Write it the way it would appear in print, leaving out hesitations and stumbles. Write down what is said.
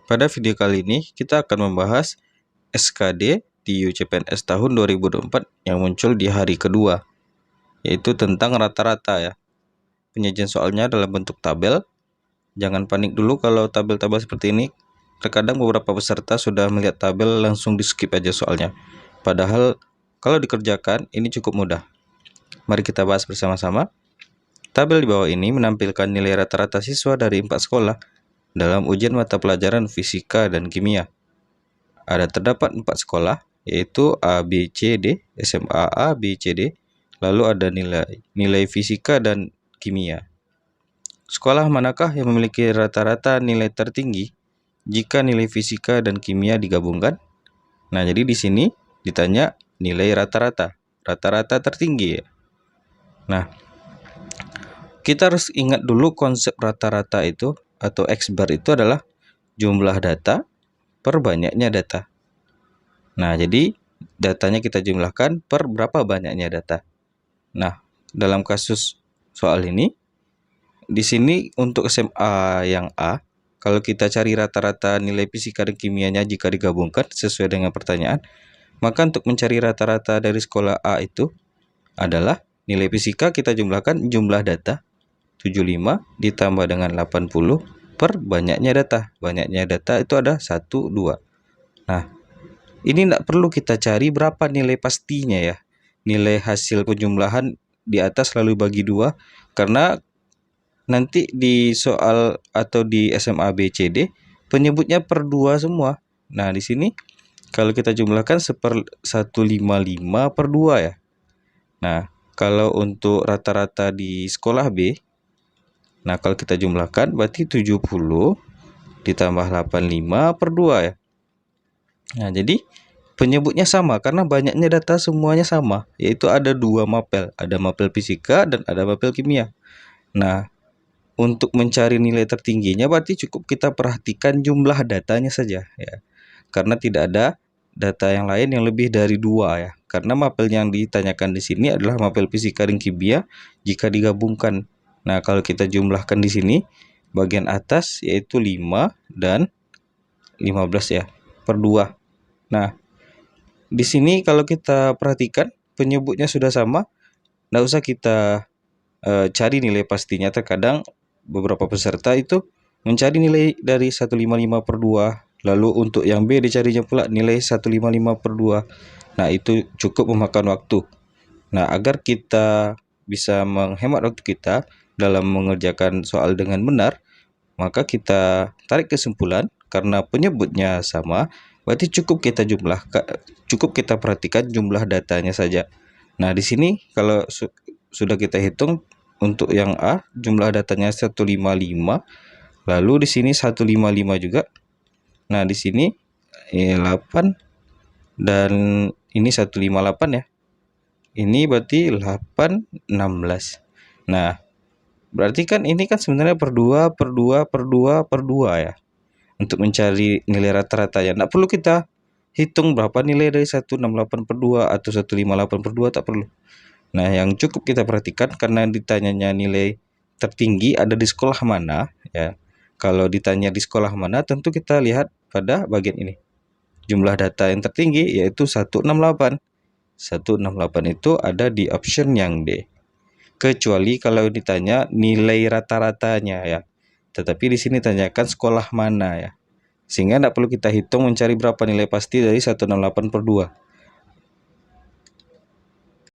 Pada video kali ini kita akan membahas SKD di UCPNS tahun 2024 yang muncul di hari kedua, yaitu tentang rata-rata ya. Penyajian soalnya dalam bentuk tabel. Jangan panik dulu kalau tabel-tabel seperti ini. Terkadang beberapa peserta sudah melihat tabel langsung di skip aja soalnya. Padahal kalau dikerjakan ini cukup mudah. Mari kita bahas bersama-sama. Tabel di bawah ini menampilkan nilai rata-rata siswa dari 4 sekolah dalam ujian mata pelajaran fisika dan kimia. Terdapat 4 sekolah, yaitu A, B, C, D, SMA A, B, C, D. Lalu ada nilai fisika dan kimia. Sekolah manakah yang memiliki rata-rata nilai tertinggi jika nilai fisika dan kimia digabungkan? Nah, jadi di sini ditanya nilai rata-rata tertinggi ya. Nah, kita harus ingat dulu konsep rata-rata itu atau X-bar itu adalah jumlah data per banyaknya data. Nah, jadi datanya kita jumlahkan per berapa banyaknya data. Nah, dalam kasus soal ini, di sini untuk SMA yang A, kalau kita cari rata-rata nilai fisika dan kimianya jika digabungkan sesuai dengan pertanyaan, maka untuk mencari rata-rata dari sekolah A itu adalah nilai fisika kita jumlahkan jumlah data 75 ditambah dengan 80 per banyaknya data. Banyaknya data itu ada 1, 2. Nah, ini tidak perlu kita cari berapa nilai pastinya ya. Nilai hasil penjumlahan di atas lalu bagi 2. Karena nanti di soal atau di SMA B, C, D penyebutnya per 2 semua. Nah, di sini kalau kita jumlahkan 155 per 2 ya. Nah, kalau untuk rata-rata di sekolah B, nah kalau kita jumlahkan berarti 70 ditambah 85 per 2 ya. Nah, jadi penyebutnya sama karena banyaknya data semuanya sama, yaitu ada 2 mapel, ada mapel fisika dan ada mapel kimia. Nah, untuk mencari nilai tertingginya berarti cukup kita perhatikan jumlah datanya saja ya. Karena tidak ada data yang lain yang lebih dari 2 ya. Karena mapel yang ditanyakan di sini adalah mapel fisika dan kimia jika digabungkan. Nah, kalau kita jumlahkan di sini bagian atas yaitu 5 dan 15 ya per 2. Nah, di sini kalau kita perhatikan penyebutnya sudah sama, tidak usah kita cari nilai pastinya. Terkadang beberapa peserta itu mencari nilai dari 155 per 2, lalu untuk yang B dicarinya pula nilai 155 per 2. Nah, itu cukup memakan waktu. Nah, agar kita bisa menghemat waktu kita dalam mengerjakan soal dengan benar, maka kita tarik kesimpulan karena penyebutnya sama, berarti cukup kita perhatikan jumlah datanya saja. Nah, di sini kalau sudah kita hitung untuk yang A jumlah datanya 155, lalu di sini 155 juga. Nah, di sini 8 dan ini 158 ya. Ini berarti 8, 16. Nah, berarti kan ini kan sebenarnya per 2 per 2 per 2 per 2 ya. Untuk mencari nilai rata-rata ya. Tidak perlu kita hitung berapa nilai dari 168 per 2 atau 158 per 2, tak perlu. Nah, yang cukup kita perhatikan karena ditanyanya nilai tertinggi ada di sekolah mana ya. Kalau ditanya di sekolah mana, tentu kita lihat pada bagian ini. Jumlah data yang tertinggi yaitu 168. 168 itu ada di option yang D. Kecuali kalau ditanya nilai rata-ratanya ya. Tetapi di sini tanyakan sekolah mana ya. Sehingga tidak perlu kita hitung mencari berapa nilai pasti dari 168 per 2.